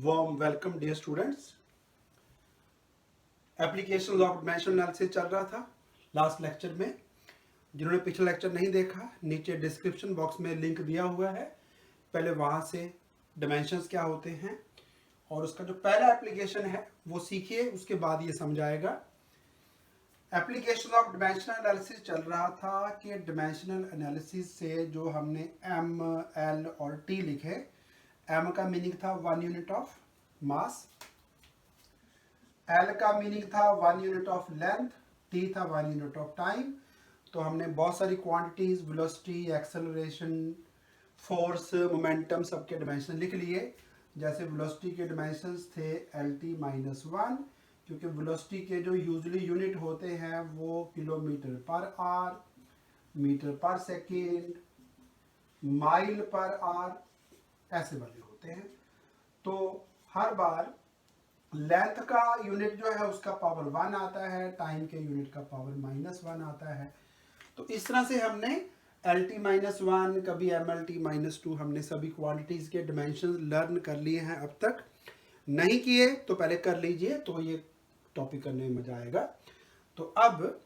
Warm welcome dear students. Application of dimensional analysis चल रहा था लास्ट लेक्चर में। जिन्होंने पिछला लेक्चर नहीं देखा, नीचे डिस्क्रिप्शन बॉक्स में लिंक दिया हुआ है, पहले वहाँ से डायमेंशंस क्या होते हैं और उसका जो पहला एप्लीकेशन है वो सीखिए, उसके बाद ये समझ आएगा। एप्लीकेशन ऑफ डायमेंशनल एनालिसिस चल रहा था कि डायमेंशनल एनालिसिस से जो हमने एम, एल और टी लिखे, एम का मीनिंग था 1 यूनिट ऑफ मास, एल का मीनिंग था 1 यूनिट ऑफ लेंथ, टी था 1 यूनिट ऑफ टाइम। तो हमने बहुत सारी quantities, velocity, acceleration, force, momentum सबके डायमेंशन लिख लिए। जैसे वेलोसिटी के डायमेंशंस थे एल टी -1, क्योंकि वेलोसिटी के जो यूजुअली यूनिट होते हैं वो किलोमीटर पर आवर, मीटर पर सेकेंड, माइल पर आवर ऐसे वाले होते हैं। तो हर बार लेंथ का यूनिट जो है उसका पावर 1 आता है, टाइम के यूनिट का पावर -1 आता है। तो इस तरह से हमने एल टी -1, कभी एम एल टी -2, हमने सभी क्वांटिटीज के डायमेंशन लर्न कर लिए हैं। अब तक नहीं किए तो पहले कर लीजिए, तो ये टॉपिक करने में मजा आएगा। तो अब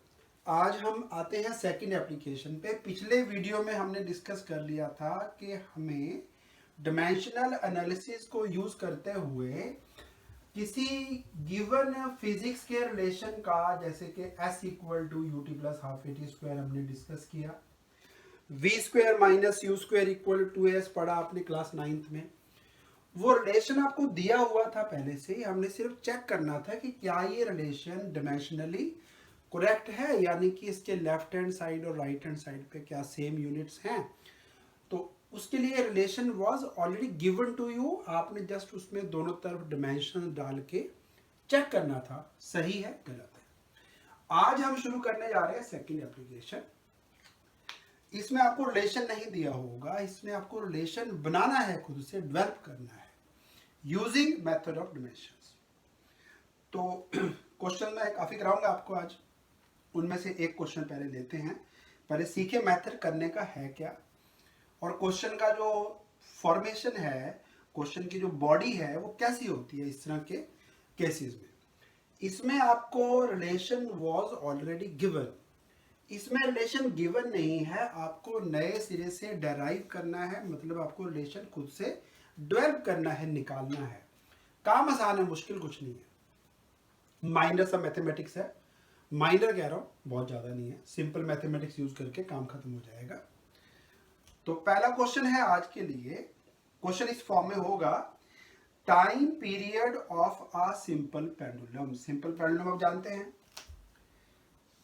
आज हम आते हैं सेकंड एप्लीकेशन पे। पिछले वीडियो में हमने डिस्कस कर लिया था कि हमें डायमेंशनल एनालिसिस को यूज करते हुए किसी गिवन फिजिक्स के रिलेशन का, जैसे कि S = ut + ½ AT² हमने डिस्कस किया, v² - u² = 2s पढ़ा आपने क्लास 9th में। वो रिलेशन आपको दिया हुआ था पहले से ही, हमने सिर्फ चेक करना था कि क्या ये रिलेशन डायमेंशनली करेक्ट है, यानी कि इसके लेफ्ट हैंड साइड और राइट हैंड साइड पे क्या सेम यूनिट्स हैं। तो उसके लिए relation was already given to you, आपने जस्ट उसमें दोनों तरफ डायमेंशन डाल के चेक करना था सही है गलत है। आज हम शुरू करने जा रहे हैं सेकंड एप्लीकेशन। इसमें आपको रिलेशन नहीं दिया होगा, इसमें आपको रिलेशन बनाना है, खुद से डेवलप करना है यूजिंग मेथड ऑफ डायमेंशंस। तो क्वेश्चन मैं काफी कराऊंगा आपको आज, उनमें से एक क्वेश्चन पहले लेते हैं। पहले सीखे मेथड करने का है क्या, और क्वेश्चन का जो फॉर्मेशन है, क्वेश्चन की जो बॉडी है वो कैसी होती है इस तरह के केसेस में। इसमें आपको रिलेशन वाज ऑलरेडी गिवन, इसमें रिलेशन गिवन नहीं है, आपको नए सिरे से डेराइव करना है, मतलब आपको रिलेशन खुद से डेवलप करना है, निकालना है। काम आसान है, मुश्किल कुछ नहीं है। माइनर सा मैथमेटिक्स है, माइनर कह रहा हूँ, बहुत ज़्यादा नहीं है। सिंपल मैथमेटिक्स यूज करके काम खत्म हो जाएगा। तो पहला क्वेश्चन है आज के लिए, क्वेश्चन इस फॉर्म में होगा, time period of a simple pendulum. Simple pendulum आप जानते हैं,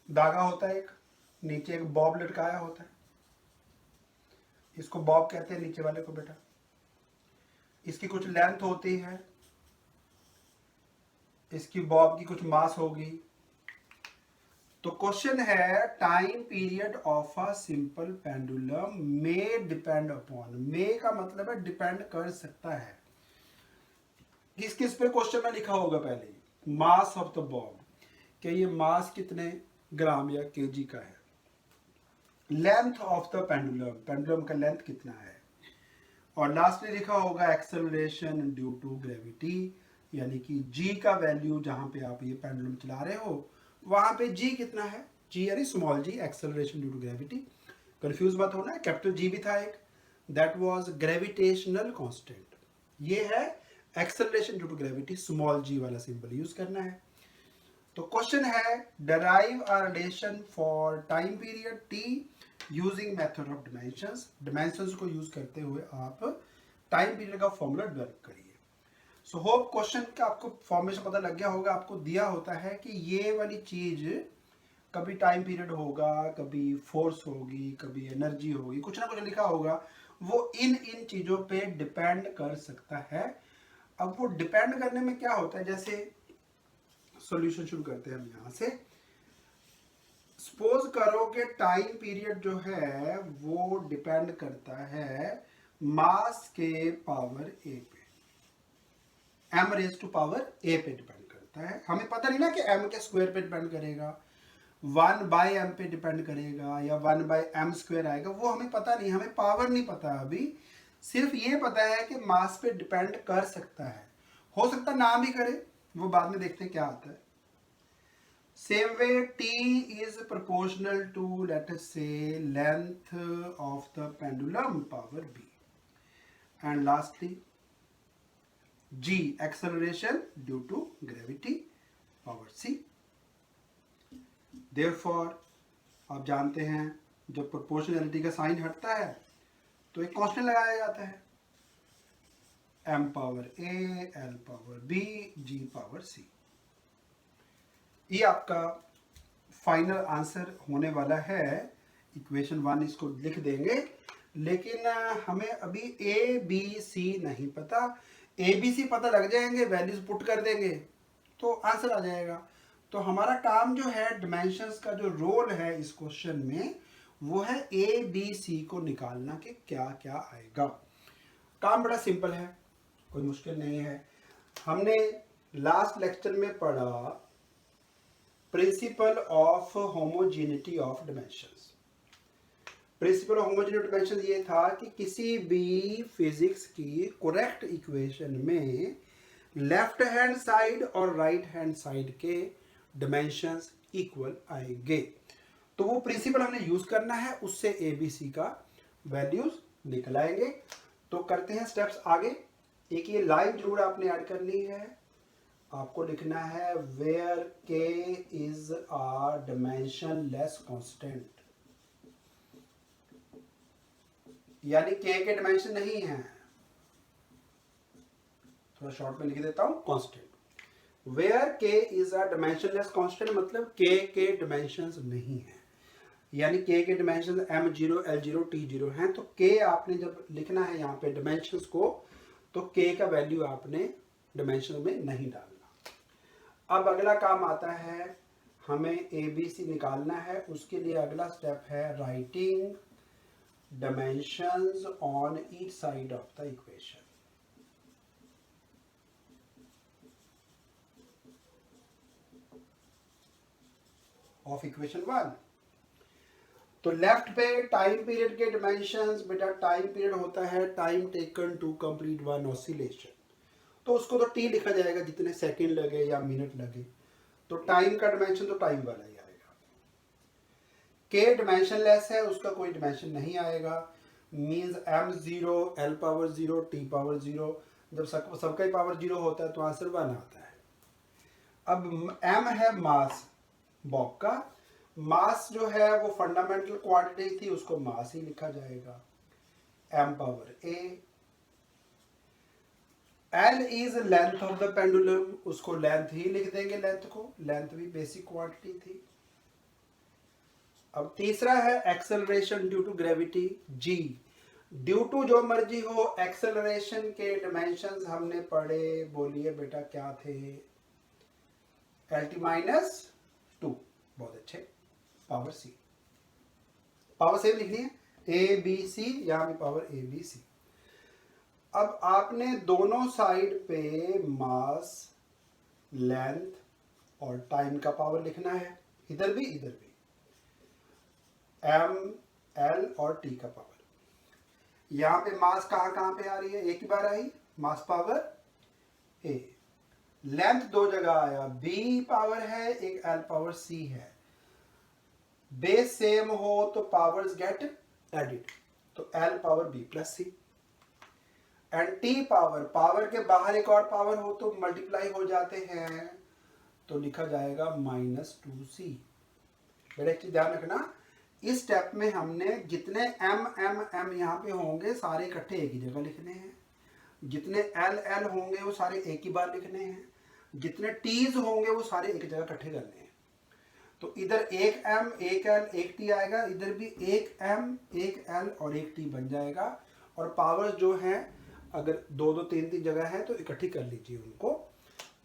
धागा होता है एक, नीचे एक बॉब लटकाया होता है, इसको बॉब कहते हैं नीचे वाले को बेटा। इसकी कुछ लेंथ होती है, इसकी बॉब की कुछ मास होगी। तो क्वेश्चन है, time period of a simple pendulum may depend upon, may का मतलब है डिपेंड कर सकता है। किस किस पे क्वेश्चन में लिखा होगा पहले, मास ऑफ द बॉब, कि ये मास कितने ग्राम या केजी का है, length of the pendulum, pendulum का लेंथ कितना है, और लास्ट में लिखा होगा एक्सेलरेशन ड्यू टू ग्रेविटी, यानी कि g का वैल्यू, जहां पे आप ये पेंडुलम चला रहे हो वहां पे g कितना है, g यानी small g, acceleration due to gravity. Confuse मत होना, कैपिटल G भी था एक, दैट वाज ग्रेविटेशनल कांस्टेंट। ये है acceleration due to gravity, small g वाला सिंबल यूज करना है। तो क्वेश्चन है, derive a relation for time period t using method of dimensions. Dimensions को यूज करते हुए आप टाइम पीरियड का फॉर्मूला डेवलप करिए। सो होप क्वेश्चन का आपको फॉर्मेशन पता लग गया होगा। आपको दिया होता है कि ये वाली चीज कभी टाइम पीरियड होगा, कभी फोर्स होगी, कभी एनर्जी होगी, कुछ ना कुछ लिखा होगा, वो इन इन चीजों पे डिपेंड कर सकता है। अब वो डिपेंड करने में क्या होता है, जैसे सॉल्यूशन शुरू करते हैं हम यहां से। सपोज करो कि टाइम पीरियड जो है वो डिपेंड करता है मास के पावर a पे, m⁻⁴ a पे डिपेंड करता है। हमें पता नहीं ना कि m के स्क्वायर पे डिपेंड करेगा, 1/m पे डिपेंड करेगा, या 1/m² आएगा, वो हमें पता नहीं, हमें पावर नहीं पता अभी। सिर्फ ये पता है कि मास पे डिपेंड कर सकता है। हो सकता ना भी करे, वो बाद में देखते हैं क्या आता है। Same way t is proportional to, let us say, length of the pendulum, power b. And lastly, g, acceleration due to gravity, power c. Therefore, आप जानते हैं जब प्रोपोर्शनैलिटी का साइन हटता है तो एक कांस्टेंट लगाया जाता है, m power a, l power b, g power c। ये आपका फाइनल आंसर होने वाला है। इक्वेशन 1 इसको लिख देंगे, लेकिन हमें अभी ए बी सी नहीं पता। ए बी सी पता लग जाएंगे, वैल्यूज पुट कर देंगे तो आंसर आ जाएगा। तो हमारा काम जो है, डिमेंशंस का जो रोल है इस क्वेश्चन में, वो है ए बी सी को निकालना कि क्या क्या आएगा। काम बड़ा सिंपल है, कोई मुश्किल नहीं है। हमने लास्ट लेक्चर में पढ़ा principle of homogeneity of dimensions. Principle of homogeneity of dimensions ये था कि किसी भी फिजिक्स की करेक्ट इक्वेशन में लेफ्ट हैंड साइड और राइट हैंड साइड के डिमेंशंस इक्वल आएंगे। तो वो प्रिंसिपल हमने यूज करना है, उससे ए बी सी का वैल्यूज निकल आएंगे। तो करते हैं स्टेप्स आगे। एक ये लाइन जरूर आपने ऐड करनी है, आपको लिखना है where K is a डिमेंशनलेस constant, यानी के डिमेंशन नहीं है। थोड़ा शॉर्ट में लिख देता हूं, constant. Where K is a डिमेंशनलेस constant मतलब के डिमेंशंस नहीं है, यानी के डिमेंशन m0, l0, t0 हैं। तो के आपने जब लिखना है यहाँ पे डिमेंशंस को, तो के का वैल्यू आपने डिमेंशन में नहीं डालना। अब अगला काम आता है, हमें ए बी सी निकालना है। उसके लिए अगला स्टेप है writing dimensions on each side of the equation. Of equation 1. तो लेफ्ट पे टाइम पीरियड के डिमेंशंस, बेटा टाइम पीरियड होता है time taken to complete one oscillation, तो उसको तो टी लिखा जाएगा जितने सेकंड लगे या मिनट लगे। तो टाइम का डिमेंशन तो टाइम वाला ही आएगा। के डिमेंशनलेस है, उसका कोई डिमेंशन नहीं आएगा। Means m0, l power 0, t power 0। जब सबका ही पावर 0 होता है तो आंसर 1 आता है। अब m है मास, बॉब का मास जो है वो फंडामेंटल क्वांटिटी थी, उसको मास ही लिखा जाएगा, m power a। l is length of the pendulum, उसको लेंथ ही लिख देंगे, लेंथ को, लेंथ भी बेसिक क्वांटिटी थी। अब तीसरा है acceleration due to gravity, g। Due to जो मर्जी हो, एक्सेलरेशन के डिमेंशंस हमने पढ़े, बोलिए बेटा क्या थे, LT-2, बहुत अच्छे। पावर c, पावर सेम लिखनी है, ए बी सी, यहां भी पावर ए बी सी। अब आपने दोनों साइड पे मास, लेंथ और टाइम का पावर लिखना है, इधर भी इधर भी, m, l और t का पावर। यहां पे मास कहां पे आ रही है, एक ही बार आई, मास पावर a। लेंथ दो जगह आया, b पावर है, एक l पावर c है। बेस सेम हो तो पावर्स गेट एडिड, तो l power b plus c। And t power, power के बाहर एक और पावर हो तो मल्टीप्लाई हो जाते हैं, तो लिखा जाएगा -2c। बेटा एक चीज ध्यान रखना, इस स्टेप में हमने जितने m यहाँ पे होंगे सारे इकट्ठे एक ही जगह लिखने हैं, जितने l होंगे वो सारे एक ही बार लिखने हैं, जितने t's होंगे वो सारे एक जगह इकट्ठे करने हैं। तो इधर एक m, एक l, एक t आएगा, इधर भी एक m, एक l और एक t बन जाएगा। और पावर जो है अगर 2-3 जगह है तो इकट्ठी कर लीजिए उनको।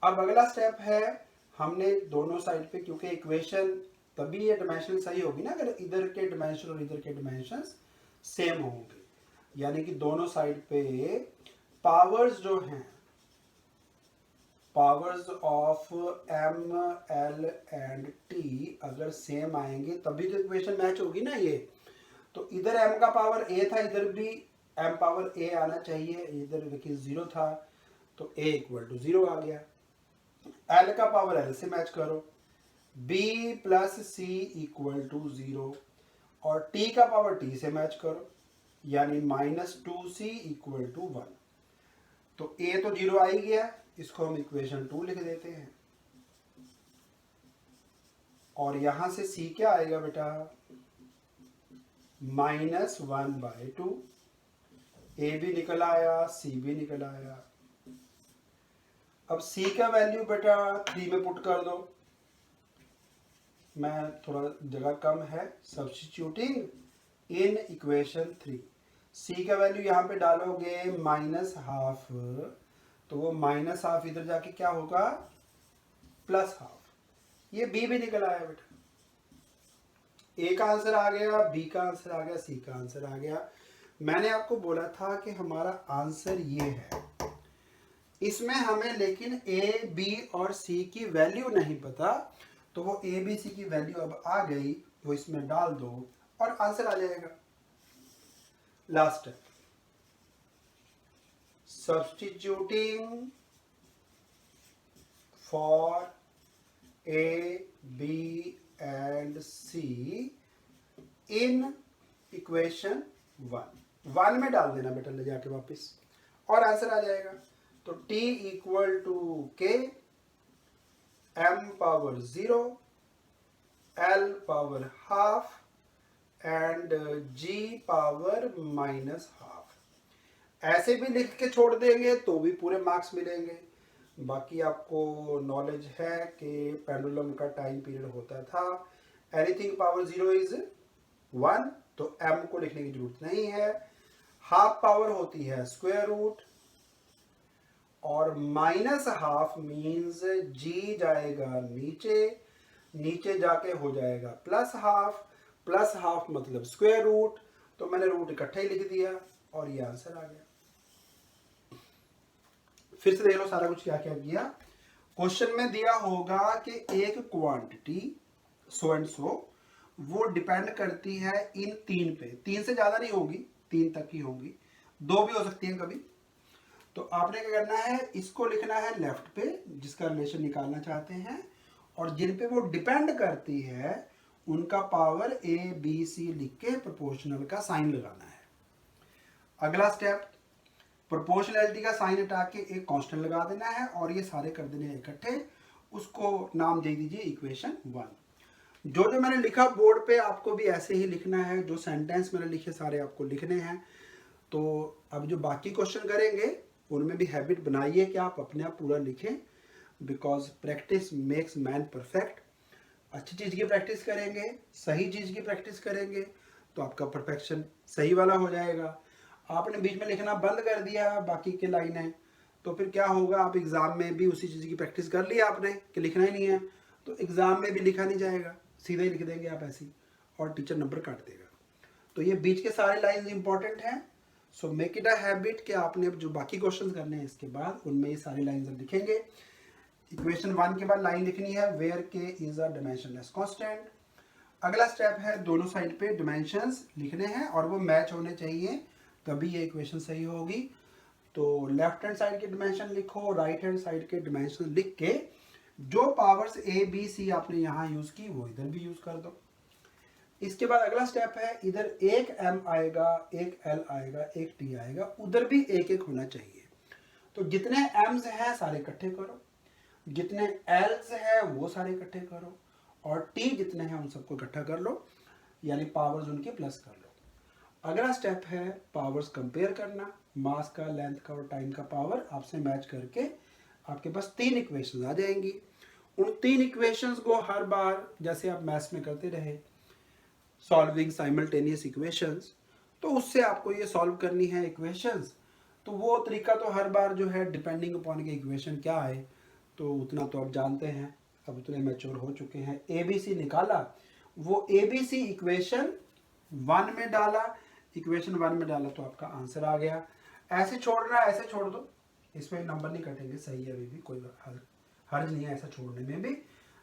अब अगला स्टेप है, हमने दोनों साइड पे, क्योंकि इक्वेशन तभी ये डिमेंशन सही होगी ना अगर इधर के डिमेंशन और इधर के डिमेंशन सेम होंगे, यानी कि दोनों साइड पे पावर्स जो हैं, powers of m, l and t अगर सेम आएंगे तभी तो इक्वेशन मैच होगी ना ये। तो इधर m का पावर a था, इधर भी m पावर a आना चाहिए, इधर देखिए 0 था, तो a इक्वल टू 0 आ गया। l का पावर l से मैच करो, b plus c equal to 0 और t का पावर t से मैच करो, यानी -2c इक्वल टू 1। तो a तो 0 आ ही गया, इसको हम इक्वेशन 2 लिख देते हैं। और यहां से c क्या आएगा बेटा, -1/2। a भी निकल आया, c भी निकल आया। अब c का वैल्यू बेटा 3 में पुट कर दो, मैं थोड़ा जगह कम है, सब्स्टिट्यूटिंग इन इक्वेशन 3। c का वैल्यू यहाँ पे डालोगे -12, तो वो -12 इधर जाके क्या होगा, +12। ये b भी निकल आया बेटा, a का आंसर आ गया, b का आंसर आ गया, c का आंसर आ गया। मैंने आपको बोला था कि हमारा आंसर ये है, इसमें हमें लेकिन a, b और c की वैल्यू नहीं पता, तो वो a, b, c की वैल्यू अब आ गई, वो इसमें डाल दो और आंसर आ जाएगा। Last step, substituting for a, b and c in equation 1 में डाल देना बेटा ले जाके वापस, और आंसर आ जाएगा। तो t equal to k, m power 0, l power half and g power -half. ऐसे भी लिख के छोड़ देंगे तो भी पूरे मार्क्स मिलेंगे। बाकी आपको नॉलेज है कि पेंडुलम का टाइम पीरियड होता था एनीथिंग पावर 0 इज 1, तो m को लिखने की जरूरत नहीं है। हाफ पावर होती है स्क्वायर रूट, और -हाफ मीन्स g जाएगा नीचे, नीचे जाके हो जाएगा +हाफ मतलब स्क्वायर रूट, तो मैंने रूट इकट्ठा ही लिख दिया और ये आंसर आ गया। फिर से देख लो सारा कुछ क्या क्या किया। क्वेश्चन में दिया होगा कि एक क्वांटिटी सो एंड सो, वो डिपेंड करती है इन 3 पे, 3 से ज्यादा नहीं होगी, 3 तक ही होंगी, 2 भी हो सकती हैं कभी। तो आपने क्या करना है, इसको लिखना है लेफ्ट पे जिसका रिलेशन निकालना चाहते हैं, और जिन पे वो डिपेंड करती है उनका पावर a b c लिख के प्रोपोर्शनल का साइन लगाना है। अगला स्टेप, प्रोपोर्शनैलिटी का साइन हटा के एक कांस्टेंट लगा देना है और ये सारे कर देने हैं इकट्ठे, उसको नाम दे दीजिए इक्वेशन 1। जो जो मैंने लिखा बोर्ड पे आपको भी ऐसे ही लिखना है, जो सेंटेंस मैंने लिखे सारे आपको लिखने हैं। तो अब जो बाकी क्वेश्चन करेंगे उनमें भी हैबिट बनाइए कि आप अपने आप पूरा लिखें, because practice makes man perfect. अच्छी चीज़ की प्रैक्टिस करेंगे, सही चीज़ की प्रैक्टिस करेंगे, तो आपका परफेक्शन सही वाला हो जाएगा। आपने बीच में लिखना बंद कर दिया बाकी के लाइनें, तो फिर क्या होगा, आप एग्ज़ाम में भी उसी चीज़ की प्रैक्टिस कर लिया आपने कि लिखना ही नहीं है, तो एग्ज़ाम में भी लिखा नहीं जाएगा, सीधा ही लिख देंगे आप ऐसे ही, और टीचर नंबर काट देगा। तो ये बीच के सारे लाइन्स इंपॉर्टेंट हैं, so make it a habit कि आपने जो बाकी क्वेश्चन करने हैं इसके बाद उनमें ये सारी लाइन्स लिखेंगे। इक्वेशन 1 के बाद लाइन लिखनी है where K is a dimensionless constant. अगला स्टेप है दोनों साइड पे डायमेंशंस लिखने हैं और वो मैच होने चाहिए, तभी ये इक्वेशन सही होगी। तो लेफ्ट हैंड साइड के डायमेंशन लिखो, राइट हैंड साइड के डायमेंशन लिख के जो पावर्स ए बी सी आपने यहाँ यूज की वो इधर भी यूज कर दो। इसके बाद अगला स्टेप है, इधर एक m आएगा, एक l आएगा, एक t आएगा, उधर भी एक एक होना चाहिए। तो जितने m's हैं सारे इकट्ठे करो, जितने l's हैं वो सारे इकट्ठे करो, और t जितने हैं उन सबको इकट्ठा कर लो, यानी पावर्स उनके प्लस कर लो। अगला स्टेप है पावर्स कंपेयर करना, मास का, लेंथ का और टाइम का पावर आपसे मैच करके आपके पास 3 इक्वेशंस आ जाएंगी। उन 3 इक्वेशंस को हर बार जैसे आप मैथ्स में करते रहे सॉल्विंग साइमल्टेनियस इक्वेशंस, तो उससे आपको ये सॉल्व करनी है इक्वेशंस। तो वो तरीका तो हर बार जो है डिपेंडिंग अपॉन के इक्वेशन क्या है, तो उतना तो आप जानते हैं, अब उतने मैच्योर हो चुके हैं। ABC निकाला, वो ABC इक्वेशन 1 में डाला, इक्वेशन 1 में डाला तो आपका आंसर आ गया। ऐसे छोड़ना, ऐसे छोड़ दो, इसमें नंबर नहीं कटेंगे, सही है, अभी भी कोई हर्ज नहीं है ऐसा छोड़ने में भी,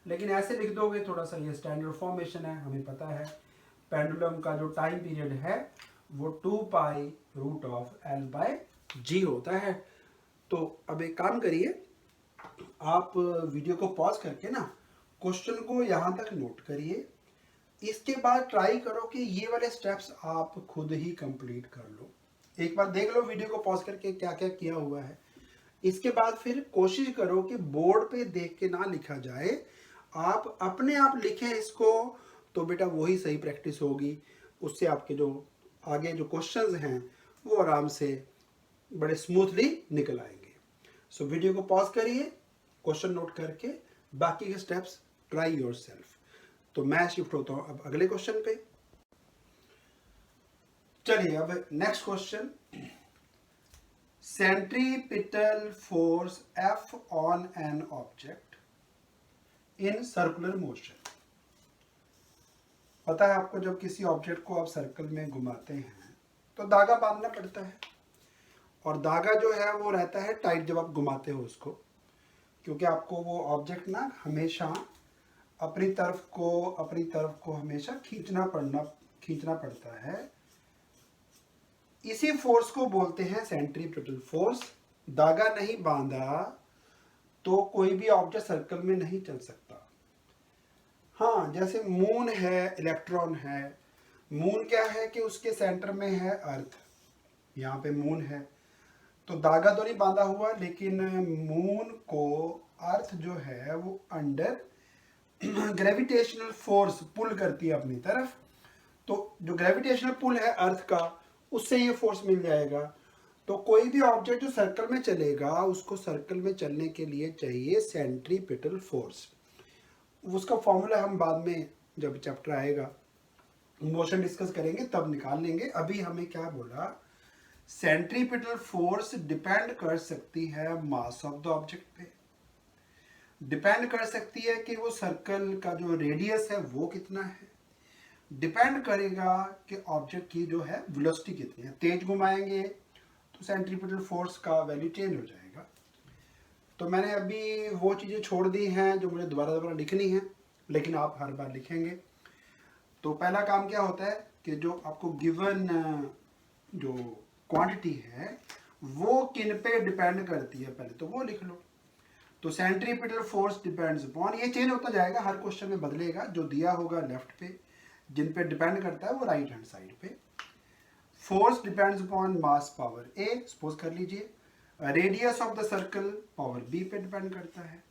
लेकिन ऐसे लिख दोगे थोड़ा सा, ये स्टैंडर्ड फॉर्मेशन है, हमें पता है पेंडुलम का जो टाइम पीरियड है वो 2 पाई रूट ऑफ L/G होता है। तो अब एक काम करिए, आप वीडियो को पॉज करके ना क्वेश्चन को यहाँ तक नोट करिए। इसके बाद ट्राई करो कि ये वाले स्टेप्स आप खुद ही कंप्लीट कर लो। एक बार देख लो वीडियो को पॉज करके क्या क्या किया हुआ है। इसके बाद फिर कोशिश करो कि बोर्ड पे देख के ना लिखा जाए, आप अपने आप लिखें इसको, तो बेटा वही सही प्रैक्टिस होगी। उससे आपके जो आगे जो क्वेश्चंस हैं वो आराम से बड़े स्मूथली निकल आएंगे। सो वीडियो को पॉज करिए, क्वेश्चन नोट करके बाकी के स्टेप्स ट्राई योरसेल्फ। तो मैं शिफ्ट होता हूं अब अगले क्वेश्चन पे। चलिए अब next question, centripetal force F on an object in circular motion. पता है आपको, जब किसी ऑब्जेक्ट को आप सर्कल में घुमाते हैं तो धागा बांधना पड़ता है, और धागा जो है वो रहता है टाइट जब आप घुमाते हो उसको, क्योंकि आपको वो ऑब्जेक्ट ना हमेशा अपनी तरफ को हमेशा खींचना पड़ता है। इसी फोर्स को बोलते हैं सेंट्रीपिटल फोर्स। धागा नहीं बांधा तो कोई भी ऑब्जेक्ट सर्कल में नहीं चल सकता। हाँ, जैसे मून है, इलेक्ट्रॉन है। मून क्या है कि उसके सेंटर में है अर्थ, यहाँ पे मून है, तो धागा तो नहीं बांधा हुआ, लेकिन मून को अर्थ जो है वो अंडर ग्रेविटेशनल फोर्स पुल करती है अपनी तरफ। तो जो ग्रेविटेशनल पुल है अर्थ का, उससे ये फोर्स मिल जाएगा। तो कोई भी ऑब्जेक्ट जो सर्कल में चलेगा, उसको सर्कल में चलने के लिए चाहिए सेंट्रीपिटल फोर्स। उसका फॉर्मूला हम बाद में जब चैप्टर आएगा, मोशन डिस्कस करेंगे तब निकाल लेंगे। अभी हमें क्या बोला, सेंट्रीपिटल फोर्स डिपेंड कर सकती है मास ऑफ द ऑब्जेक्ट पे, डिपेंड कर सकती है कि वो सर्कल का जो रेडियस है वो कितना है, डिपेंड करेगा कि ऑब्जेक्ट की जो है वेलोसिटी कितनी है। तेज घुमाएंगे तो सेंट्रीपिटल फोर्स का वैल्यू चेंज हो जाएगा। तो मैंने अभी वो चीज़ें छोड़ दी हैं जो मुझे दोबारा लिखनी है, लेकिन आप हर बार लिखेंगे। तो पहला काम क्या होता है कि जो आपको गिवन जो क्वांटिटी है वो किन पे डिपेंड करती है, पहले तो वो लिख लो। तो सेंट्रीपिटल फोर्स डिपेंड्स अपॉन, ये चेंज होता जाएगा, हर क्वेश्चन में बदलेगा। जो दिया होगा लेफ्ट पे, जिन पे डिपेंड करता है वो राइट हैंड साइड पे। Force depends upon mass power A, suppose कर लीजिए। Radius of the circle power B पे डिपेंड करता है,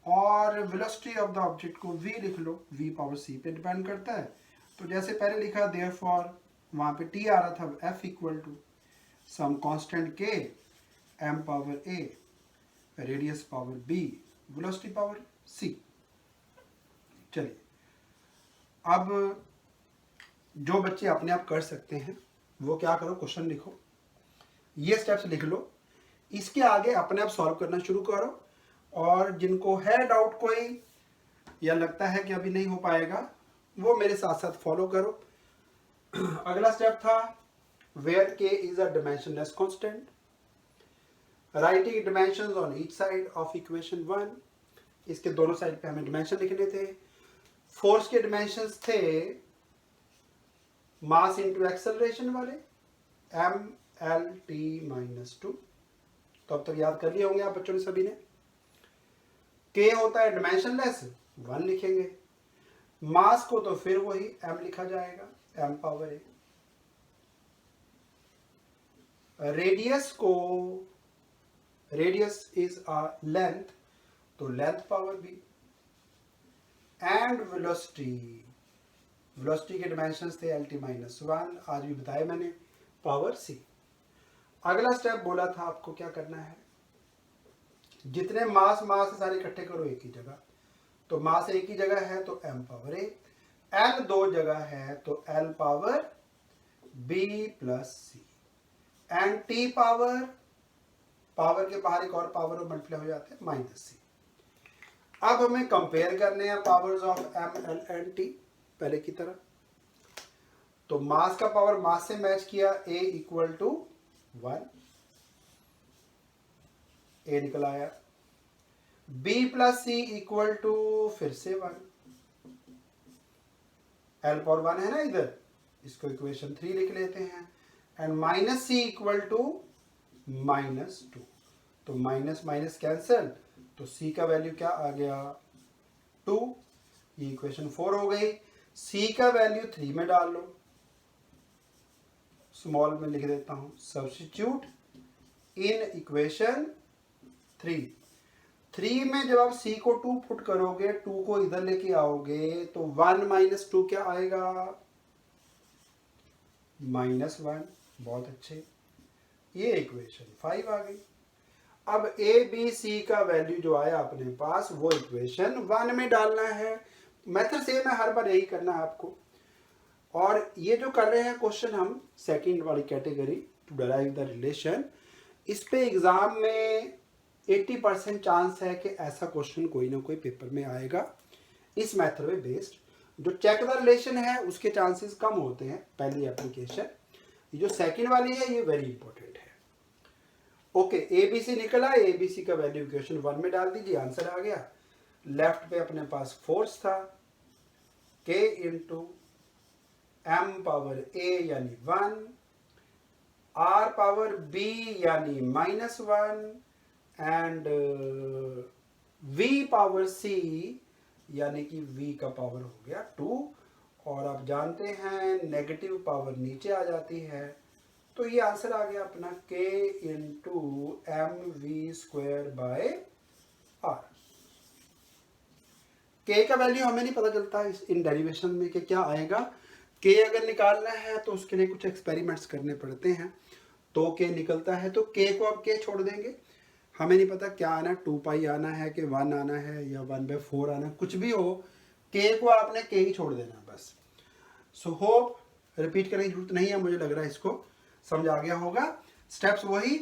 और वेलोसिटी ऑफ द ऑब्जेक्ट को V लिख लो, V पावर C पे डिपेंड करता है। तो जैसे पहले लिखा, देयरफॉर वहाँ पे T आ रहा था, F equal to some constant K, M power A, radius power B, velocity power C। चलिए, अब जो बच्चे अपने आप कर सकते हैं वो क्या करो, क्वेश्चन लिखो, ये स्टेप्स लिख लो, इसके आगे अपने आप सॉल्व करना शुरू करो। और जिनको है डाउट कोई, या लगता है कि अभी नहीं हो पाएगा, वो मेरे साथ साथ फॉलो करो। अगला स्टेप था, where K is a dimensionless constant, writing dimensions on each side of equation 1। इसके दोनों साइड पे हमें डिमेंशन लिखने थे। फोर्स के डिमेंशंस थे मास इंटू एक्सेलरेशन वाले, mLT-2। तो अब तक याद कर लिए होंगे आप बच्चों ने सभी ने। K होता है डिमेंशनलेस, 1 लिखेंगे। मास को तो फिर वही m लिखा जाएगा, m पावर A। रेडियस को, रेडियस इज अ लेंथ, तो length power B। And velocity, velocity के डिमेंशंस थे LT-1, आज भी बताया मैंने, पावर C। अगला स्टेप बोला था आपको क्या करना है, जितने मास सारे इकट्ठे करो एक ही जगह। तो मास एक ही जगह है तो m पावर A, L 2 जगह है तो L power B plus C, and T power, power के बाहर एक और पावर मल्टीप्लाई हो जाते हैं, माइनस C। अब हमें कंपेयर करने हैं powers of M, L and T पहले की तरह। तो मास का पावर मास से मैच किया, A इक्वल टू 1, A निकल आया। B plus C equal to फिर से 1, L पावर 1 है ना इधर, इसको इक्वेशन 3 लिख लेते हैं। And minus C equal to -2। तो माइनस माइनस कैंसिल, तो सी का वैल्यू क्या आ गया 2। ये इक्वेशन 4 हो गई। सी का वैल्यू 3 में डाल लो, स्मॉल में लिख देता हूं, सब्स्टिट्यूट इन इक्वेशन 3 में जब आप सी को 2 पुट करोगे, 2 को इधर लेके आओगे तो 1 माइनस 2 क्या आएगा -1। बहुत अच्छे, ये इक्वेशन 5 आ गई। अब ए बी सी का वैल्यू जो आया अपने पास वो इक्वेशन 1 में डालना है। मेथड सेम है, हर बार यही करना है आपको। और ये जो कर रहे हैं क्वेश्चन हम सेकंड वाली category to derive the relation, इस पे एग्जाम में 80% चांस है कि ऐसा क्वेश्चन कोई ना कोई पेपर में आएगा इस मेथड में बेस्ड। जो चेक द रिलेशन है उसके चांसेस कम होते हैं पहली एप्लीकेशन। ये जो सेकंड वाली है ये वेरी इंपॉर्टेंट है। ओके, ए बी सी निकला, ए बी सी का वैल्यू इक्वेशन 1 में डाल दीजिए, आंसर आ गया। लेफ्ट पे अपने पास फोर्स था k into m power a यानी 1, r पावर b यानी -1 एंड v पावर c यानी कि v का पावर हो गया 2। और आप जानते हैं नेगेटिव पावर नीचे आ जाती है, तो ये आंसर आ गया अपना k into mv² by r। k का वैल्यू हमें नहीं पता चलता इन डेरिवेशन में कि क्या आएगा। k अगर निकालना है तो उसके लिए कुछ एक्सपेरिमेंट्स करने पड़ते हैं, तो k निकलता है तो k को अब k छोड़ देंगे। हमें नहीं पता क्या आना है, 2 पाई आना है कि 1 आना है या 1/4 आना है, कुछ भी हो k को आपने k ही छोड़ देना बस। सो होप रिपीट करने की जरूरत नहीं है, मुझे लग रहा है इसको समझ आ गया होगा। स्टेप्स वही,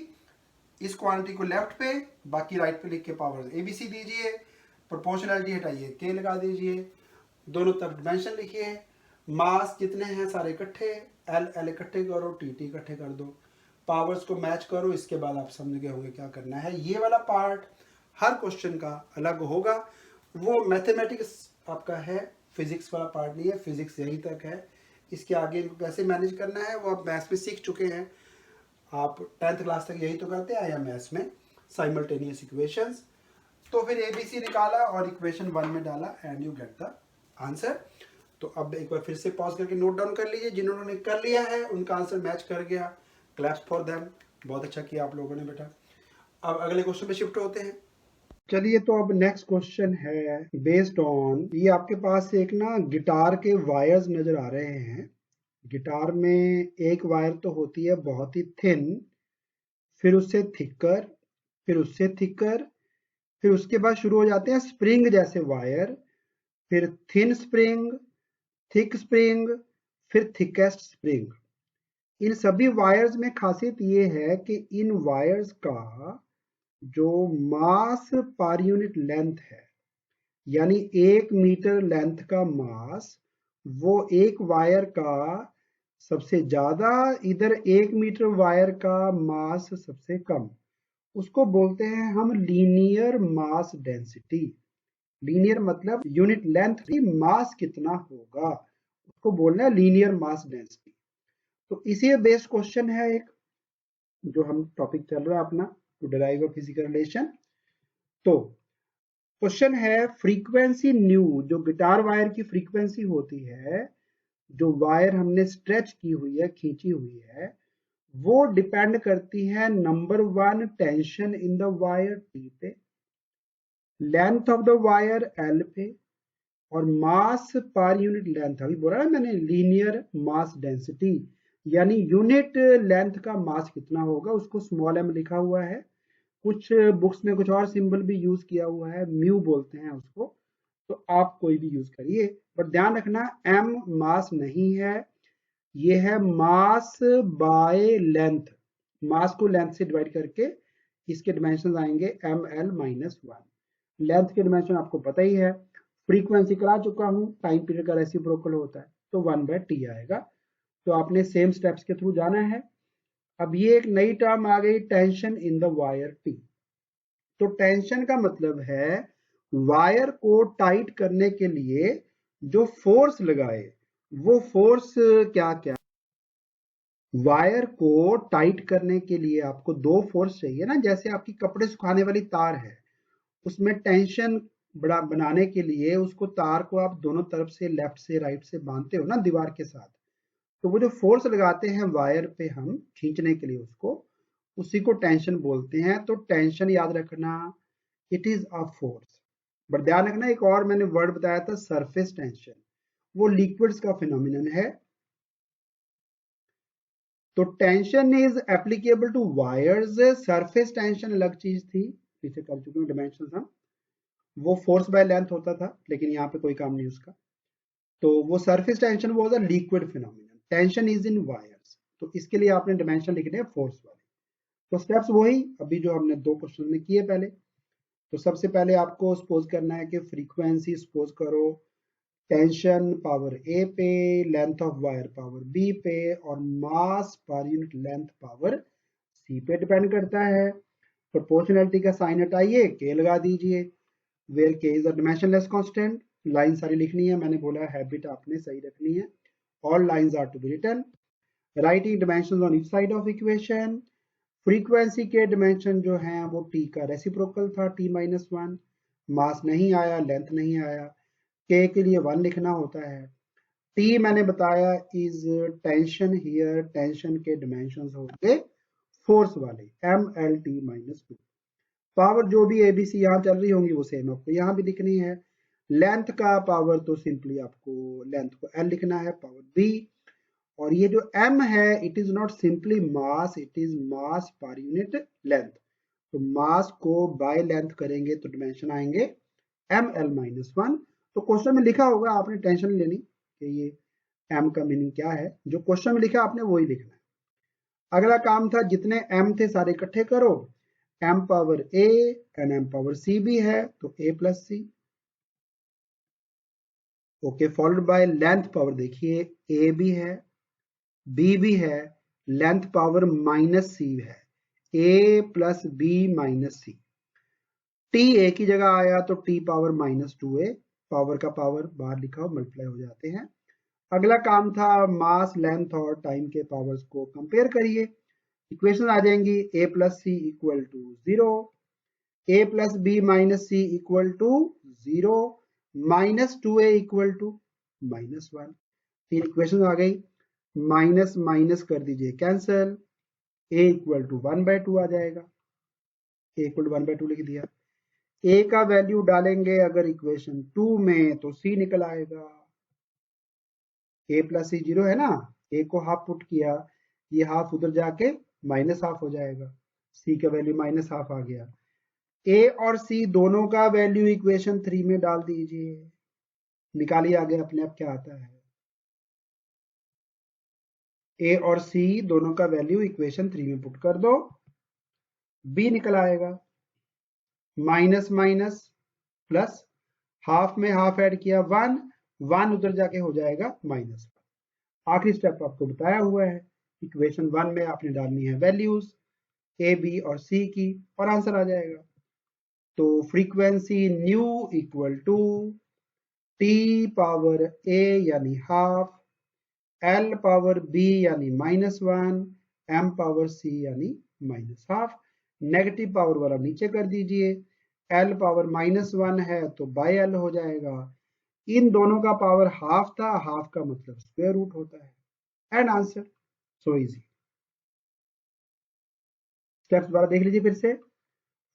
इस क्वांटिटी को लेफ्ट पे बाकी राइट पे लिख के पावर एबीसी दीजिए, प्रोपोर्शनलिटी हटाइए के लगा दीजिए, दोनों तरफ डिमेंशन लिखिए, मास जितने हैं सारे इकट्ठे, एल एल इकट्ठे करो, टी टी इकट्ठे कर दो, पावर्स को मैच करो। इसके बाद आप समझ गए होंगे क्या करना है। ये वाला पार्ट हर क्वेश्चन का अलग होगा, वो मैथमेटिक्स आपका है, फिजिक्स वाला पार्ट नहीं है। फिजिक्स यहीं तक है, इसके आगे इनको कैसे मैनेज करना है वो आप मैथ्स में सीख चुके हैं। आप 10th क्लास तक यही तो करते आए हैं मैथ्स में, साइमल्टेनियस इक्वेशंस। तो फिर एबीसी निकाला और इक्वेशन 1 में डाला and you get the answer. तो अब एक बार फिर से पॉज करके नोट डाउन कर लीजिए, जिन्होंने कर लिया है उनका आंसर मैच कर गया, क्लैप्स फॉर देम, बहुत अच्छा किया आप लोगों ने बेटा। अब अगले क्वेश्चन पे शिफ्ट होते हैं। चलिए, तो अब नेक्स्ट क्वेश्चन है बेस्ड ऑन, ये आपके पास एक ना गिटार के वायर्स नजर आ रहे हैं। गिटार में एक वायर तो होती है बहुत ही थिन, फिर उससे थिकर, फिर उससे थिकर, फिर उसके बाद शुरू हो जाते हैं स्प्रिंग जैसे वायर, फिर थिन स्प्रिंग, थिक स्प्रिंग, फिर थिकेस्ट स्प्रिंग। इन सभी वायर्स में खासियत ये है कि इन वायर्स का जो मास पर यूनिट लेंथ है, यानी 1 मीटर लेंथ का मास, वो एक वायर का सबसे ज्यादा, इधर 1 मीटर वायर का मास सबसे कम, उसको बोलते हैं हम लीनियर मास डेंसिटी। लीनियर मतलब यूनिट लेंथ की मास कितना होगा, उसको बोलना है लीनियर मास डेंसिटी। तो इसी बेस्ड क्वेश्चन है एक, जो हम टॉपिक चल रहा है अपना to derive a physical relation. तो क्वेश्चन है फ्रीक्वेंसी न्यू, जो गिटार वायर की फ्रीक्वेंसी होती है, जो वायर हमने स्ट्रेच की हुई है, खींची हुई है, वो डिपेंड करती है number 1 tension in the wire T पे, length of the wire L पे, और मास पर यूनिट लेंथ, अभी बोला ना मैंने लीनियर मास डेंसिटी, यानी यूनिट लेंथ का मास कितना होगा, उसको स्मॉल m लिखा हुआ है। कुछ बुक्स में कुछ और सिंबल भी यूज किया हुआ है, म्यू बोलते हैं उसको, तो आप कोई भी यूज करिए, बट ध्यान रखना m मास नहीं है, ये है मास बाय लेंथ। मास को लेंथ से डिवाइड करके इसके डिमेंशन आएंगे ml-1। लेंथ के डिमेंशन आपको पता ही है, फ्रीक्वेंसी करा चुका हूं, टाइम पीरियड का रेसिप्रोकल होता है, तो 1/t आएगा। तो आपने सेम स्टेप्स के थ्रू जाना है। अब ये एक नई टर्म आ गई, tension in the wire T. तो टेंशन का मतलब है वायर को टाइट करने के लिए जो फोर्स लगाए, वो फोर्स क्या क्या, वायर को टाइट करने के लिए आपको दो फोर्स चाहिए ना, जैसे आपकी कपड़े सुखाने वाली तार है, उसमें टेंशन बनाने के लिए उसको तार को आप दोनों तरफ से लेफ्ट से राइट से बांधते हो ना दीवार के साथ, तो वो जो फोर्स लगाते हैं वायर पे हम खींचने के लिए उसको, उसी को टेंशन बोलते हैं। तो टेंशन याद रखना, it is a force. But ध्यान रखना एक और मैंने वर्ड बताया था सरफेस टेंशन, वो लिक्विड्स का फिनोमिनन है। तो tension is applicable to wires, surface tension अलग चीज थी, पीछे कर चुके हैं डिमेंशन हम, वो फोर्स बाय लेंथ होता था, लेकिन यहाँ पे कोई काम नहीं उसका। तो वो सरफेस टेंशन वो होता liquid phenomenon, tension is in wires. तो इसके लिए आपने डिमेंशन लिखने हैं फोर्स वाले। तो स्टेप्स वही अभी जो हमने दो क्वेश्चन में किए पहले। तो सबसे पहले आपको सपोज करना है कि फ्रीक्वेंसी सपोज करो टेंशन पावर ए पे, length of wire power B पे, और मास पर यूनिट लेंथ पावर सी पे डिपेंड करता है। प्रोपोर्शनैलिटी का साइन हटाइए, के लगा दीजिए, where K is a डिमेंशनलेस constant. Line सारी लिखनी है, मैंने बोला हैबिट आपने सही रखनी है। All lines are to be written, writing dimensions on each side of equation. Frequency के डिमेंशन जो हैं वो टी का रेसिप्रोकल था, t-1। मास नहीं आया, लेंथ नहीं आया, के के लिए 1 लिखना होता है। टी मैंने बताया इज टेंशन, हियर टेंशन के डिमेंशंस होंगे फोर्स वाले, mlt-2। पावर जो भी एबीसी यहाँ चल रही होंगी वो सेम आपको यहाँ भी लिखनी है। लेंथ का पावर तो सिंपली आपको लेंथ को एल लिखना है, पावर बी। और ये जो m है it is not simply mass, it is mass per unit length. तो मास को बाय लेंथ करेंगे तो डिमेंशन आएंगे ml-1। तो क्वेश्चन में लिखा होगा, आपने टेंशन लेनी कि ये m का मीनिंग क्या है, जो क्वेश्चन में लिखा आपने वही लिखना है। अगला काम था जितने m थे सारे इकट्ठे करो, m power a and m power c भी है तो a plus c। Okay, followed by length power, देखिए a भी है b भी है, लेंथ पावर माइनस c है, a plus b minus c। t a की जगह आया तो t पावर -2a, पावर का पावर बाहर लिखा हो मल्टीप्लाई हो जाते हैं। अगला काम था मास, लेंथ और टाइम के पावर्स को कंपेयर करिए, इक्वेशन आ जाएंगी a plus C equal to 0, a plus B minus C equal to 0, -2a equal to -1। तीन इक्वेशन आ गई, माइनस माइनस कर दीजिए कैंसल, a इक्वल टू 1/2 आ जाएगा, a इक्वल टू 1/2 लिख दिया। a का वैल्यू डालेंगे अगर इक्वेशन 2 में तो c निकल आएगा, a प्लस सी 0 है ना, a को हाफ पुट किया, ये हाफ उधर जाके माइनस हाफ हो जाएगा, c का वैल्यू -1/2 आ गया। a और c दोनों का वैल्यू इक्वेशन 3 में डाल दीजिए, निकालिए आगे अपने आप क्या आता है। a और c दोनों का वैल्यू इक्वेशन 3 में पुट कर दो, b निकल आएगा, माइनस माइनस प्लस, हाफ में हाफ ऐड किया 1, 1 उधर जाके हो जाएगा -1। आखिरी स्टेप आपको बताया हुआ है, इक्वेशन 1 में आपने डालनी है वैल्यूज ए बी और सी की और आंसर आ जाएगा। तो frequency nu equal to T power a यानी हाफ, एल पावर बी यानी -1, एम पावर सी यानी -हाफ। नेगेटिव पावर वाला नीचे कर दीजिए, एल पावर -1 है तो बाय एल हो जाएगा, इन दोनों का पावर हाफ था, हाफ का मतलब स्क्वायर रूट होता है, and answer. So easy. Steps दोबारा देख लीजिए फिर से।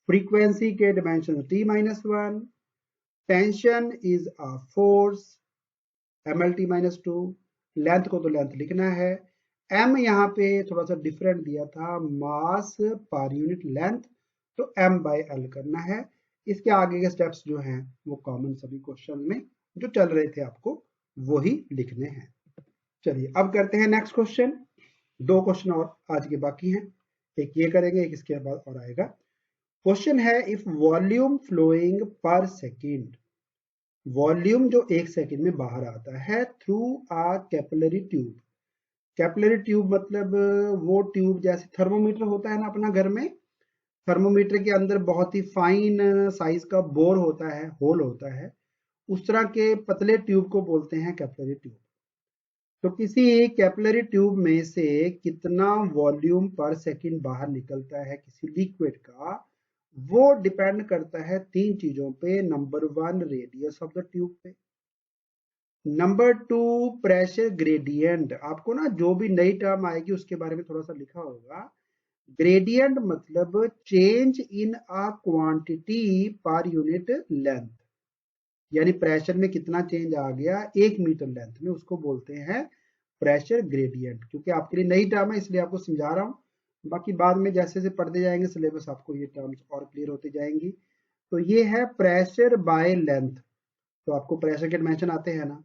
फ्रीक्वेंसी के dimension t-1, tension is a force mlt-2, length को तो लेंथ लिखना है, m यहाँ पे थोड़ा सा डिफरेंट दिया था, मास पर यूनिट लेंथ, तो m/l करना है। इसके आगे के स्टेप्स जो हैं वो कॉमन सभी क्वेश्चन में जो चल रहे थे आपको वही लिखने हैं। चलिए अब करते हैं नेक्स्ट क्वेश्चन। दो क्वेश्चन और आज के बाकी हैं, एक ये करेंगे, एक इसके बाद और आएगा। क्वेश्चन है if volume flowing per second, volume जो 1 सेकेंड में बाहर आता है through a capillary tube. Capillary tube मतलब वो ट्यूब जैसे थर्मोमीटर होता है ना अपना घर में, थर्मोमीटर के अंदर बहुत ही फाइन साइज का बोर होता है, होल होता है, उस तरह के पतले ट्यूब को बोलते हैं कैपिलरी ट्यूब। तो किसी कैपिलरी ट्यूब में से कितना वॉल्यूम पर सेकंड बाहर निकलता है किसी लिक्विड का, वो डिपेंड करता है तीन चीजों पे। Number one, radius of the tube पे। Number two, pressure gradient. आपको ना जो भी नई टर्म आएगी उसके बारे में थोड़ा सा लिखा होगा। ग्रेडियंट मतलब change in a quantity per unit length, यानी प्रेशर में कितना चेंज आ गया 1 मीटर लेंथ में, उसको बोलते हैं प्रेशर ग्रेडियंट। क्योंकि आपके लिए नई टर्म है इसलिए आपको समझा रहा हूं, बाकी बाद में जैसे जैसे पढ़ते जाएंगे सिलेबस आपको ये टर्म्स और क्लियर होती जाएंगी। तो ये है प्रेशर बाय लेंथ। तो आपको प्रेशर के डायमेंशन आते हैं ना,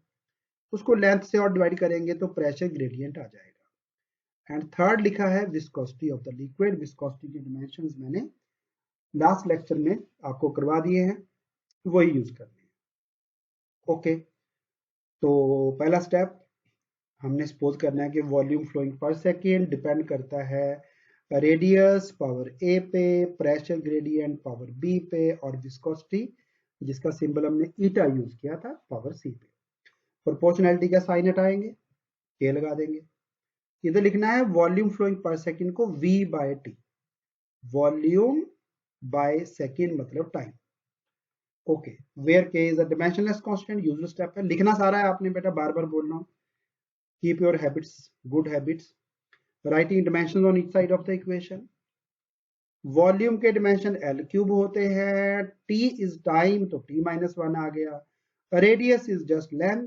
उसको लेंथ से और डिवाइड करेंगे तो प्रेशर ग्रेडियंट आ जाएगा। एंड थर्ड लिखा है viscosity of the liquid. Viscosity के डायमेंशंस मैंने लास्ट लेक्चर में आपको करवा दिए हैं, वही यूज करने हैं। ओके, तो पहला स्टेप हमने सपोज करना है कि volume flowing per second depend करता है रेडियस पावर ए पे, प्रेशर ग्रेडियंट पावर बी पे, और विस्कोसिटी जिसका सिंबल हमने ईटा यूज किया था पावर सी पे। प्रोपोर्शनैलिटी का साइन हटाएंगे, के लगा देंगे। इधर लिखना है वॉल्यूम फ्लोइंग पर सेकेंड को v by T. Volume by second मतलब time. Okay, where K is a dimensionless constant. Usual step है, लिखना सारा है आपने बेटा, बार बार बोलना। Keep your habits, good habits, writing dimensions on each side of the equation. Volume के डायमेंशन एल क्यूब होते हैं। टी इज टाइम, तो टी माइनस वन आ गया। रेडियस इज जस्ट लेंथ,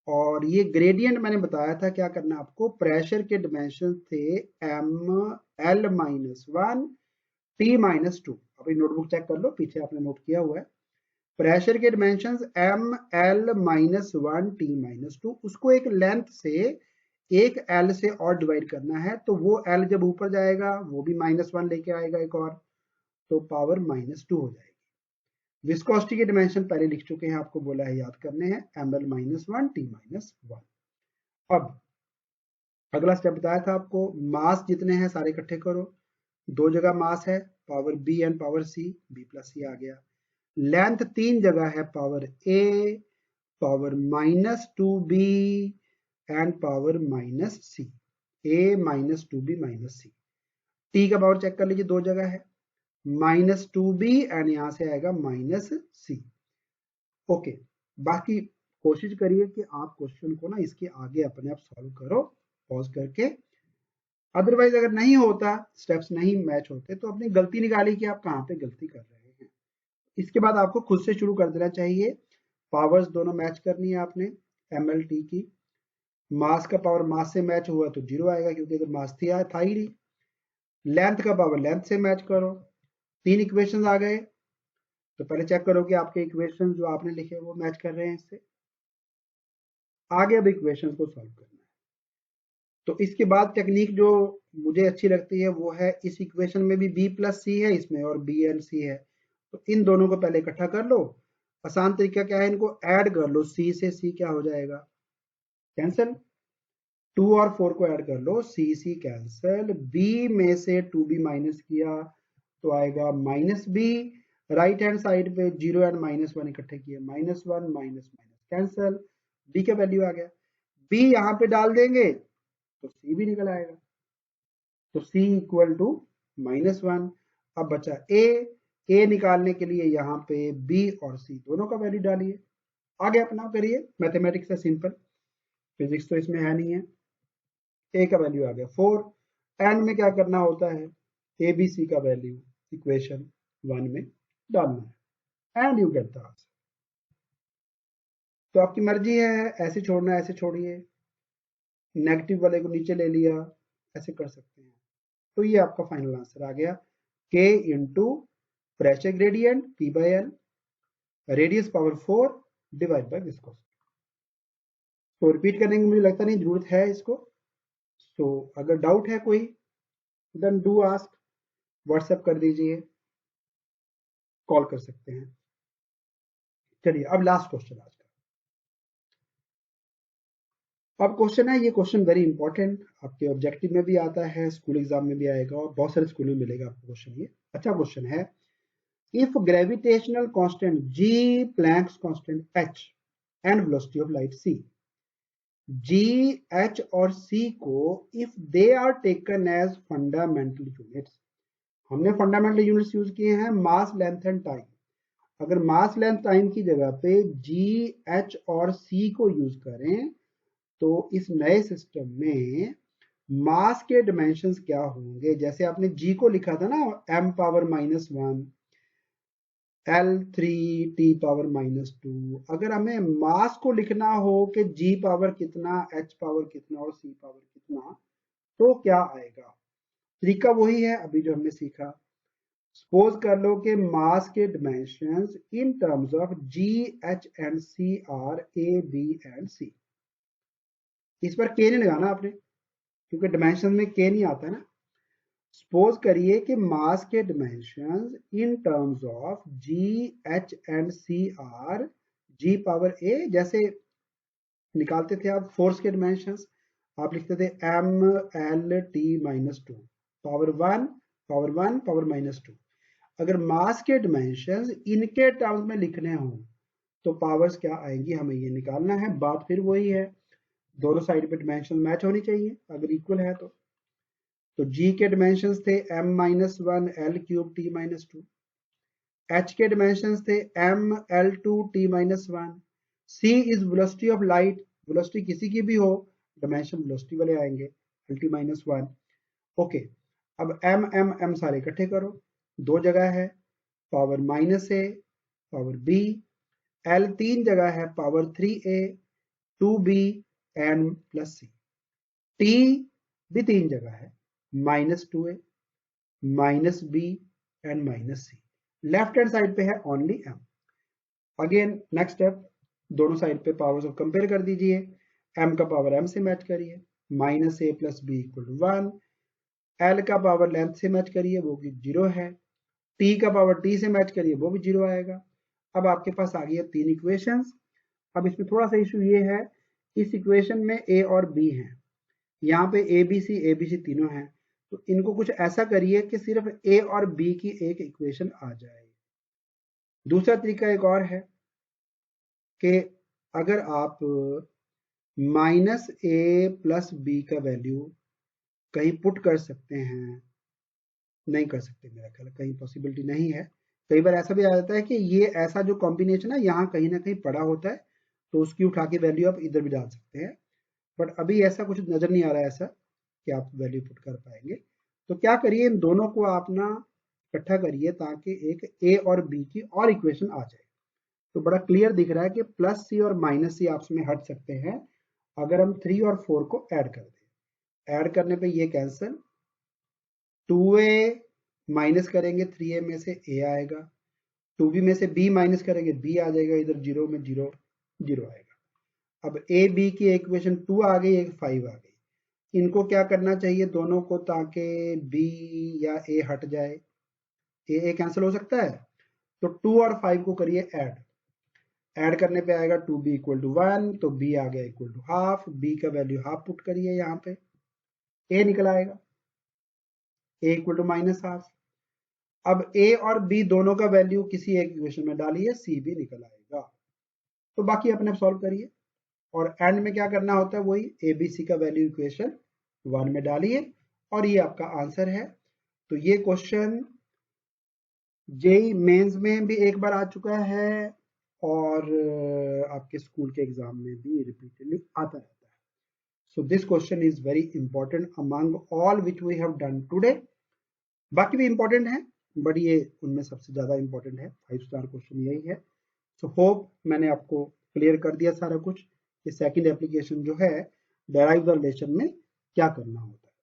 और ये ग्रेडियंट मैंने बताया था क्या करना आपको। प्रेशर के डायमेंशन थे M L minus one T minus two. अपनी नोटबुक चेक कर लो, पीछे आपने नोट किया हुआ है। प्रेशर के dimension M L minus one T minus two, उसको एक लेंथ से एक एल से और डिवाइड करना है, तो वो एल जब ऊपर जाएगा वो भी माइनस वन लेके आएगा एक और, तो पावर माइनस टू हो जाएगी। विस्कोसिटी के डायमेंशन पहले लिख चुके हैं, आपको बोला है याद करने हैं, M L minus one T minus one. अब अगला स्टेप बताया था आपको, मास जितने हैं सारे इकट्ठे करो। दो जगह मास है, power b and power c, b plus c आ गया। लेंथ तीन जगह है, power a, power minus two b and power minus c. A minus two b minus c. T का पावर चेक कर लीजिए, दो जगह है, माइनस टू बी एंड यहां से आएगा माइनस सी। ओके, बाकी कोशिश करिए कि आप क्वेश्चन को ना इसके आगे अपने आप सॉल्व करो पॉज करके। अदरवाइज अगर नहीं होता, स्टेप्स नहीं मैच होते, तो अपनी गलती निकालिए कि आप कहाँ पे गलती कर रहे हैं। इसके बाद आपको खुद से शुरू कर देना चाहिए। पावर्स दोनों मैच करनी है आपने, एम एल टी की। मास का पावर मास से मैच हुआ तो जीरो आएगा क्योंकि इधर मास था ही नहीं। लेंथ का पावर लेंथ से मैच करो। तीन इक्वेशंस आ गए, तो पहले चेक करो कि आपके इक्वेशन जो आपने लिखे वो मैच कर रहे हैं इससे। आगे अब इक्वेशन को सॉल्व करना है। तो इसके बाद टेक्निक जो मुझे अच्छी लगती है वो है, इस इक्वेशन में भी b प्लस सी है इसमें, और b एंड c है, तो इन दोनों को पहले इकट्ठा कर लो। आसान तरीका क्या है, इनको ऐड कर लो, c से c क्या हो जाएगा, कैंसिल। 2 और 4 को ऐड कर लो, c कैंसिल। b में से 2b माइनस किया तो आएगा minus b। Right hand side पे 0 एंड माइनस वन इकट्ठे किए, minus one minus minus cancel, b का वैल्यू आ गया। b यहाँ पे डाल देंगे तो c भी निकल आएगा, तो c equal to minus one. अब बचा a निकालने के लिए यहाँ पे b और c दोनों का वैल्यू डालिए। आगे अपना करिए, मैथमेटिक्स है सिंपल, फिजिक्स तो इसमें है नहीं है। a का वैल्यू आ गया 4। एंड में क्या करना होता है, ए बी सी का वैल्यू इक्वेशन 1 में डालना है, and you get the answer. तो आपकी मर्जी है, ऐसे छोड़ना ऐसे छोड़िए, नेगेटिव वाले को नीचे ले लिया, ऐसे कर सकते हैं। तो ये आपका फाइनल आंसर आ गया, k into pressure gradient p by L, radius power 4 divide by viscosity. तो रिपीट करने की मुझे लगता नहीं जरूरत है इसको। तो अगर डाउट है कोई, देन डू आस्क, व्हाट्सएप कर दीजिए, कॉल कर सकते हैं। चलिए अब लास्ट क्वेश्चन आज का। अब क्वेश्चन है, ये क्वेश्चन वेरी इंपॉर्टेंट, आपके ऑब्जेक्टिव में भी आता है, स्कूल एग्जाम में भी आएगा, और बहुत सारे स्कूल में मिलेगा आपको क्वेश्चन। ये अच्छा क्वेश्चन है। If gravitational constant g, Planck's constant h, and velocity of light c G, H और सी को if they are taken as fundamental units, हमने फंडामेंटल यूनिट्स यूज किए हैं मास, लेंथ एंड टाइम। अगर मास, लेंथ, टाइम की जगह पे जी, एच और सी को यूज करें तो इस नए सिस्टम में मास के डिमेंशंस क्या होंगे? जैसे आपने जी को लिखा था ना m power -1, L3 t power -2, अगर हमें मास को लिखना हो कि g पावर कितना, h पावर कितना और c पावर कितना, तो क्या आएगा? तरीका वही है अभी जो हमने सीखा। सपोज कर लो कि मास के dimensions in terms of g, h and c are a, b and c। इस पर k नहीं लगाना आपने, क्योंकि डिमेंशन में k नहीं आता है ना। सपोज करिए कि मास के dimensions in terms of G, h and c r g power a. जैसे निकालते थे आप फोर्स के डिमेंशंस, आप लिखते थे M L T -2 power 1 power 1 power -2। अगर मास के डिमेंशंस इनके टर्म्स में लिखने हों तो पावर्स क्या आएंगी, हमें ये निकालना है। बात फिर वही है, दोनों साइड पे डिमेंशन मैच होनी चाहिए अगर इक्वल है तो g के डिमेंशंस थे m-1 l³ t-2, h के डिमेंशंस थे m-l2 t-1, c is velocity of light, velocity किसी की भी हो डिमेंशन वेलोसिटी वाले आएंगे l-1। ओके, अब m सारे इकट्ठे करो, दो जगह है power -a power b, l 3 जगह है power 3a 2b n plus c, t भी 3 जगह है -2a -b and -c। Left hand side पे है only m। Again next step, दोनों साइड पे पावर्स को कंपेयर कर दीजिए, m का पावर m से मैच करिए, -a plus b equal 1, l का पावर लेंथ से मैच करिए वो भी 0 है, t का पावर t से मैच करिए वो भी 0 आएगा। अब आपके पास आ गई है 3 इक्वेशंस। अब इसमें थोड़ा सा इशू ये है, इस इक्वेशन में a और b है, यहाँ पे ABC तीनों हैं, तो इनको कुछ ऐसा करिए कि सिर्फ a और b की एक इक्वेशन आ जाए। दूसरा तरीका एक और है कि अगर आप -a प्लस b का वैल्यू कहीं पुट कर सकते हैं, नहीं कर सकते मेरा ख्याल कहीं पॉसिबिलिटी नहीं है। कई बार ऐसा भी आ जाता है कि ये ऐसा जो कॉम्बिनेशन है यहाँ कहीं ना कहीं पड़ा होता है, तो उसकी उठा के वैल्यू आप इधर भी डाल सकते हैं, बट अभी ऐसा कुछ नजर नहीं आ रहा है ऐसा कि आप वैल्यू पुट कर पाएंगे। तो क्या करिए, इन दोनों को आप ना इकट्ठा करिए ताकि एक a और b की और इक्वेशन आ जाए। तो बड़ा क्लियर दिख रहा है कि प्लस सी और माइनस सी आपस में हट सकते हैं अगर हम 3 और 4 को ऐड कर दें। ऐड करने पे ये कैंसिल, 2a माइनस करेंगे 3a में से a आएगा, 2b में से b माइनस करेंगे b आ जाएगा, इधर 0 में 0 0 आएगा। अब a b की इक्वेशन 2 आ गई, एक 5 आ गई। इनको क्या करना चाहिए दोनों को, ताकि b या a हट जाए, a कैंसिल हो सकता है, तो 2 और 5 को करिए ऐड करने पे आएगा 2b इक्वल टू 1, तो b आ गया इक्वल टू हाफ, b का वैल्यू हाफ पुट करिए यहाँ पे, a निकल आएगा a इक्वल टू -हाफ। अब a और b दोनों का वैल्यू किसी एक इक्वेशन में डालिए, c भी निकल आएगा। तो बाकी अपने सॉल्व करिए, और एंड में क्या करना होता है वही, a b c का वैल्यू इक्वेशन 1 में डालिए और ये आपका आंसर है। तो ये क्वेश्चन जेई मेंस में भी एक बार आ चुका है और आपके स्कूल के एग्जाम में भी रिपीटेडली आता रहता है। So this question is very important among all which we have done today. बाकी भी इंपॉर्टेंट है बट ये उनमें सबसे ज्यादा इंपॉर्टेंट है, 5 स्टार क्वेश्चन यही है। सो होप मैंने आपको क्लियर कर दिया सारा कुछ कि सेकंड एप्लीकेशन जो है डेराइव द रिलेशन में क्या करना होता है।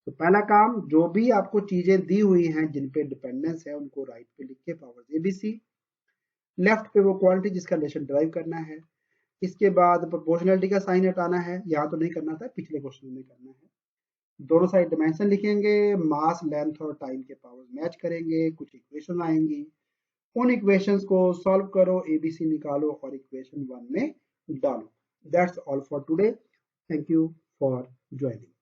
तो पहला काम, जो भी आपको चीजें दी हुई हैं जिन पे डिपेंडेंस है उनको राइट पे लिख के पावर्स ABC, लेफ्ट पे वो क्वांटिटी जिसका रिलेशन डिराइव करना है। इसके बाद प्रोपोर्शनलिटी का साइन हटाना है, यहाँ तो नहीं करना था, पिछले क्वेश्चन में करना है। दोनों साइड डिमेंशन लिखेंगे, मास, लेंथ और टाइम के पावर्स मैच करेंगे, कुछ इक्वेशन आएंगी, उन इक्वेशंस को सॉल्व करो, ABC निकालो और इक्वेशन 1 में डालो। That's all for today. Thank you for joining.